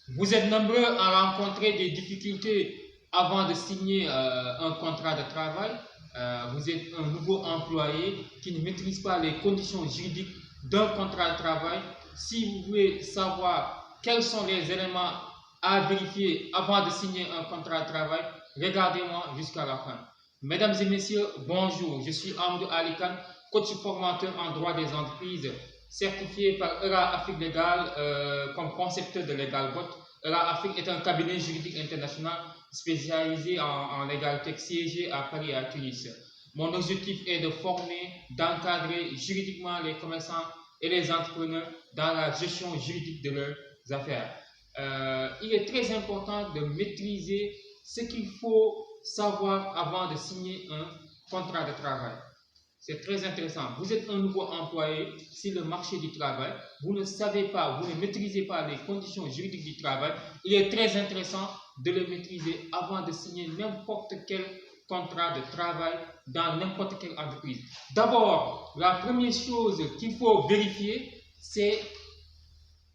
Vous êtes nombreux à rencontrer des difficultés avant de signer un contrat de travail. Vous êtes un nouveau employé qui ne maîtrise pas les conditions juridiques d'un contrat de travail. Si vous voulez savoir quels sont les éléments à vérifier avant de signer un contrat de travail, regardez-moi jusqu'à la fin. Mesdames et messieurs, bonjour. Je suis Amadou Alikan, coach formateur en droit des entreprises, certifié par ERA Afrique Légal comme concepteur de LegalBot. ERA Afrique est un cabinet juridique international spécialisé en légalité siégé à Paris et à Tunis. Mon objectif est de former, d'encadrer juridiquement les commerçants et les entrepreneurs dans la gestion juridique de leurs affaires. Il est très important de maîtriser ce qu'il faut savoir avant de signer un contrat de travail. C'est très intéressant. Vous êtes un nouveau employé sur le marché du travail. Vous ne savez pas, vous ne maîtrisez pas les conditions juridiques du travail. Il est très intéressant de le maîtriser avant de signer n'importe quel contrat de travail dans n'importe quelle entreprise. D'abord, la première chose qu'il faut vérifier, c'est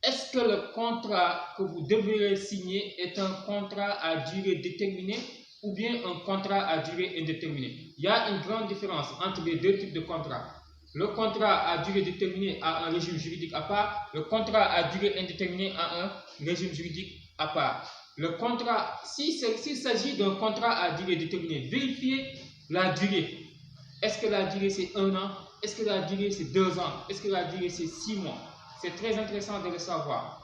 est-ce que le contrat que vous devrez signer est un contrat à durée déterminée ou bien un contrat à durée indéterminée? Il y a une grande différence entre les deux types de contrats. Le contrat à durée déterminée a un régime juridique à part, le contrat à durée indéterminée a un régime juridique à part. Le contrat, s'il s'agit d'un contrat à durée déterminée, vérifiez la durée. Est-ce que la durée c'est 1 an? Est-ce que la durée c'est 2 ans? Est-ce que la durée c'est 6 mois? C'est très intéressant de le savoir.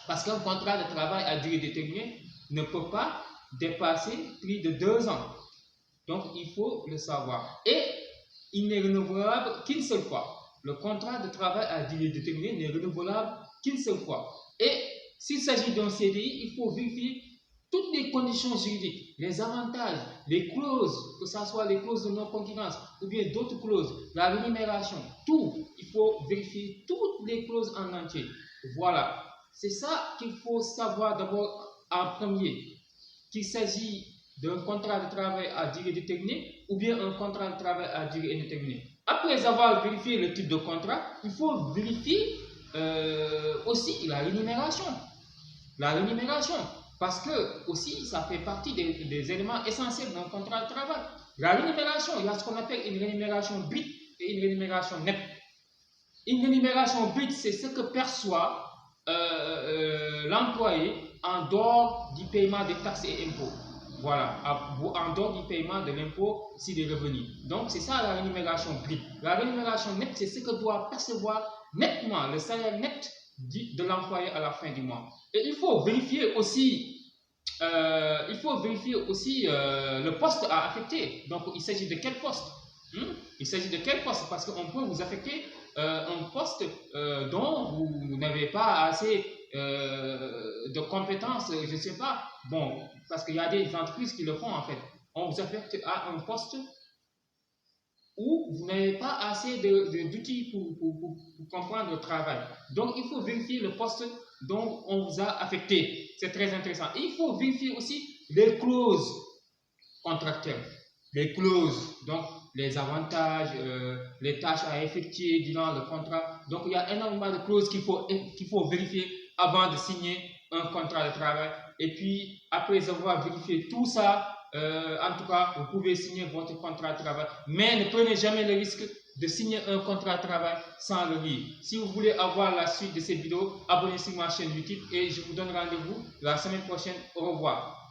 Parce qu'un contrat de travail à durée déterminée ne peut pas dépasser plus de 2 ans. Donc il faut le savoir. Et il n'est renouvelable qu'une seule fois. Le contrat de travail à durée déterminée n'est renouvelable qu'une seule fois. Et s'il s'agit d'un CDI, il faut vérifier toutes les conditions juridiques, les avantages, les clauses, que ce soit les clauses de non-concurrence ou bien d'autres clauses, la rémunération, tout. Il faut vérifier toutes les clauses en entier. Voilà. C'est ça qu'il faut savoir d'abord en premier, qu'il s'agit d'un contrat de travail à durée déterminée ou bien un contrat de travail à durée indéterminée. Après avoir vérifié le type de contrat, il faut vérifier aussi la rémunération. La rémunération, parce que aussi ça fait partie des éléments essentiels d'un contrat de travail. La rémunération, il y a ce qu'on appelle une rémunération brute et une rémunération nette. Une rémunération brute, c'est ce que perçoit l'employé en dehors du paiement des taxes et impôts. Voilà, en dehors du paiement de l'impôt sur les revenus. Donc, c'est ça la rémunération brute. La rémunération nette, c'est ce que doit percevoir nettement le salaire net de l'employé à la fin du mois. Et il faut vérifier aussi le poste à affecter. Donc, il s'agit de quel poste? Il s'agit de quel poste? Parce qu'on peut vous affecter un poste dont vous n'avez pas assez de compétences, je ne sais pas. Bon, parce qu'il y a des entreprises qui le font en fait. On vous affecte à un poste où vous n'avez pas assez d'outils pour comprendre le travail. Donc, il faut vérifier le poste dont on vous a affecté. C'est très intéressant. Et il faut vérifier aussi les clauses contractuelles. Les clauses, donc les avantages, les tâches à effectuer durant le contrat. Donc, il y a énormément de clauses qu'il faut vérifier avant de signer un contrat de travail. Et puis, après avoir vérifié tout ça, en tout cas, vous pouvez signer votre contrat de travail. Mais ne prenez jamais le risque de signer un contrat de travail sans le lire. Si vous voulez avoir la suite de cette vidéo, abonnez-vous sur ma chaîne YouTube et je vous donne rendez-vous la semaine prochaine. Au revoir.